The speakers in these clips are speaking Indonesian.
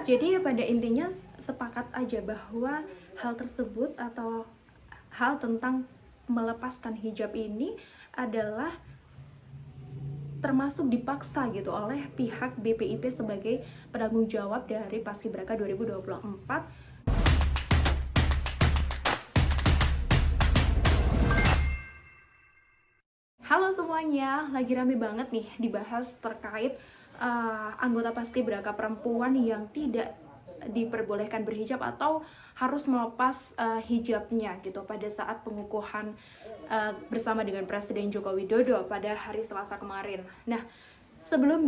Jadi ya pada intinya sepakat aja bahwa hal tersebut atau hal tentang melepaskan hijab ini adalah termasuk dipaksa gitu oleh pihak BPIP sebagai penanggung jawab dari Paskibraka 2024. Halo semuanya, lagi rame banget nih dibahas terkait anggota Paskibraka perempuan yang tidak diperbolehkan berhijab atau harus melepas hijabnya gitu pada saat pengukuhan bersama dengan Presiden Joko Widodo pada hari Selasa kemarin. Nah, sebelum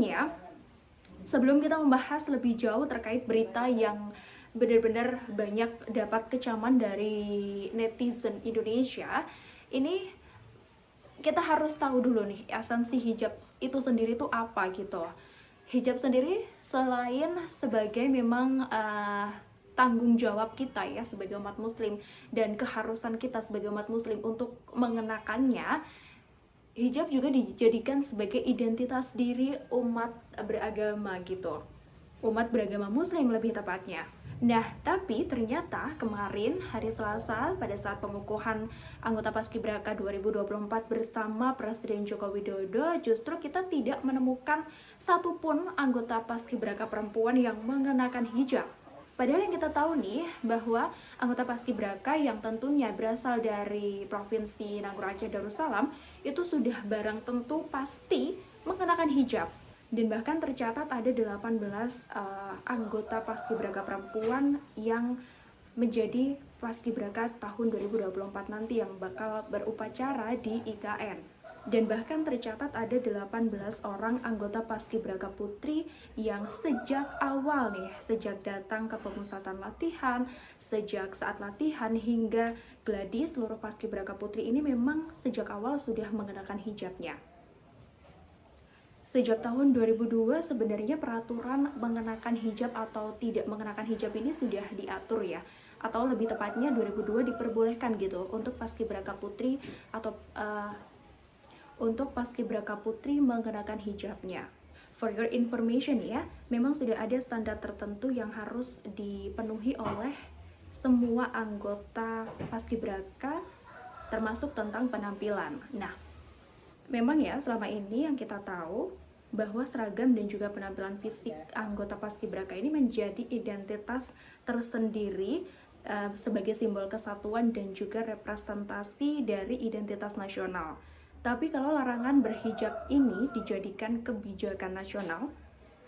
kita membahas lebih jauh terkait berita yang benar-benar banyak dapat kecaman dari netizen Indonesia, ini kita harus tahu dulu nih esensi hijab itu sendiri tuh apa gitu. Hijab sendiri selain sebagai memang tanggung jawab kita ya sebagai umat muslim dan keharusan kita sebagai umat muslim untuk mengenakannya, hijab juga dijadikan sebagai identitas diri umat beragama gitu. Umat beragama muslim lebih tepatnya. Nah, tapi ternyata kemarin hari Selasa pada saat pengukuhan anggota Paskibraka 2024 bersama Presiden Joko Widodo, justru kita tidak menemukan satupun anggota Paskibraka perempuan yang mengenakan hijab. Padahal yang kita tahu nih bahwa anggota Paskibraka yang tentunya berasal dari Provinsi Nanggroe Aceh Darussalam itu sudah barang tentu pasti mengenakan hijab. Dan bahkan tercatat ada 18 anggota Paskibraka perempuan yang menjadi Paskibraka tahun 2024 nanti yang bakal berupacara di IKN. Dan bahkan tercatat ada 18 orang anggota Paskibraka putri yang sejak awal nih, sejak datang ke pemusatan latihan, sejak saat latihan hingga gladi, seluruh Paskibraka putri ini memang sejak awal sudah mengenakan hijabnya. Sejak tahun 2002 sebenarnya peraturan mengenakan hijab atau tidak mengenakan hijab ini sudah diatur ya. Atau lebih tepatnya 2002 diperbolehkan gitu untuk Paskibraka putri atau untuk Paskibraka putri mengenakan hijabnya. For your information ya, memang sudah ada standar tertentu yang harus dipenuhi oleh semua anggota Paskibraka termasuk tentang penampilan. Nah, memang ya selama ini yang kita tahu bahwa seragam dan juga penampilan fisik anggota Paskibraka ini menjadi identitas tersendiri sebagai simbol kesatuan dan juga representasi dari identitas nasional. Tapi kalau larangan berhijab ini dijadikan kebijakan nasional,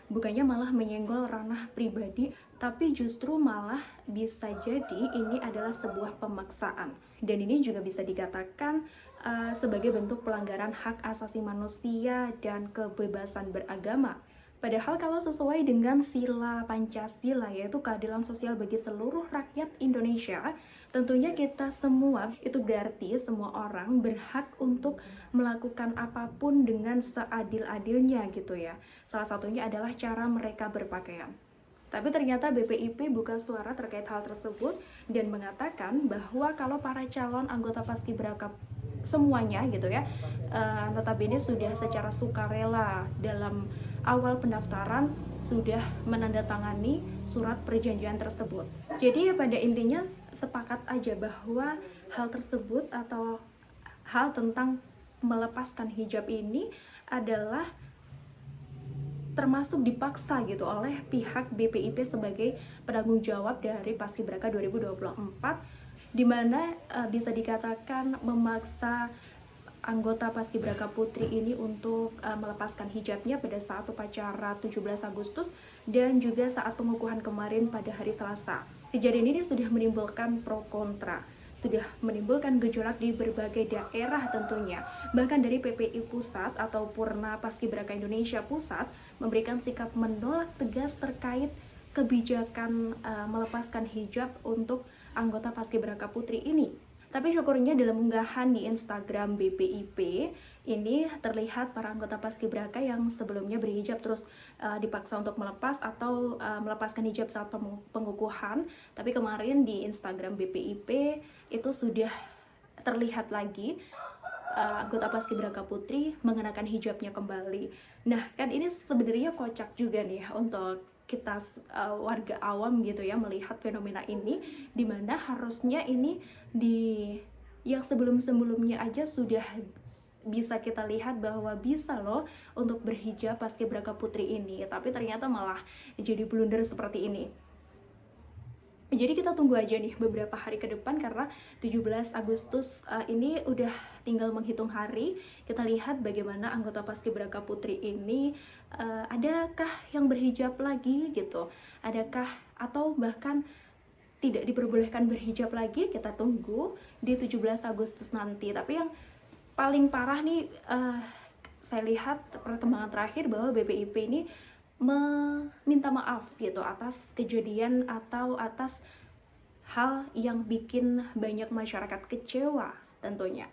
bukannya malah menyenggol ranah pribadi, tapi justru malah bisa jadi ini adalah sebuah pemaksaan. Dan ini juga bisa dikatakan sebagai bentuk pelanggaran hak asasi manusia dan kebebasan beragama. Padahal kalau sesuai dengan sila Pancasila, yaitu keadilan sosial bagi seluruh rakyat Indonesia, tentunya kita semua, itu berarti semua orang berhak untuk melakukan apapun dengan seadil-adilnya gitu ya. Salah satunya adalah cara mereka berpakaian. Tapi ternyata BPIP buka suara terkait hal tersebut dan mengatakan bahwa kalau para calon anggota Paskibraka semuanya gitu ya, notabene sudah secara sukarela dalam awal pendaftaran sudah menandatangani surat perjanjian tersebut. Jadi ya pada intinya sepakat aja bahwa hal tersebut atau hal tentang melepaskan hijab ini adalah termasuk dipaksa gitu oleh pihak BPIP sebagai penanggung jawab dari Paskibraka 2024, di mana bisa dikatakan memaksa anggota Paskibraka putri ini untuk melepaskan hijabnya pada saat upacara 17 Agustus dan juga saat pengukuhan kemarin pada hari Selasa. Kejadian ini sudah menimbulkan pro kontra, sudah menimbulkan gejolak di berbagai daerah tentunya. Bahkan dari PPI Pusat atau Purna Paskibraka Indonesia Pusat memberikan sikap menolak tegas terkait kebijakan melepaskan hijab untuk anggota Paskibraka putri ini. Tapi syukurnya dalam unggahan di Instagram BPIP ini terlihat para anggota Paskibraka yang sebelumnya berhijab terus dipaksa untuk melepas atau melepaskan hijab saat pengukuhan. Tapi kemarin di Instagram BPIP itu sudah terlihat lagi anggota Paskibraka putri mengenakan hijabnya kembali. Nah, kan ini sebenarnya kocak juga nih untuk kita warga awam gitu ya melihat fenomena ini, dimana harusnya ini di yang sebelum-sebelumnya aja sudah bisa kita lihat bahwa bisa loh untuk berhijab paskibraka putri ini, tapi ternyata malah jadi blunder seperti ini. Jadi kita tunggu aja nih beberapa hari ke depan, karena 17 Agustus ini udah tinggal menghitung hari. Kita lihat bagaimana anggota Paskibraka Putri ini adakah yang berhijab lagi gitu, adakah atau bahkan tidak diperbolehkan berhijab lagi. Kita tunggu di 17 Agustus nanti. Tapi yang paling parah nih, saya lihat perkembangan terakhir bahwa BPIP ini meminta maaf gitu atas kejadian atau atas hal yang bikin banyak masyarakat kecewa tentunya.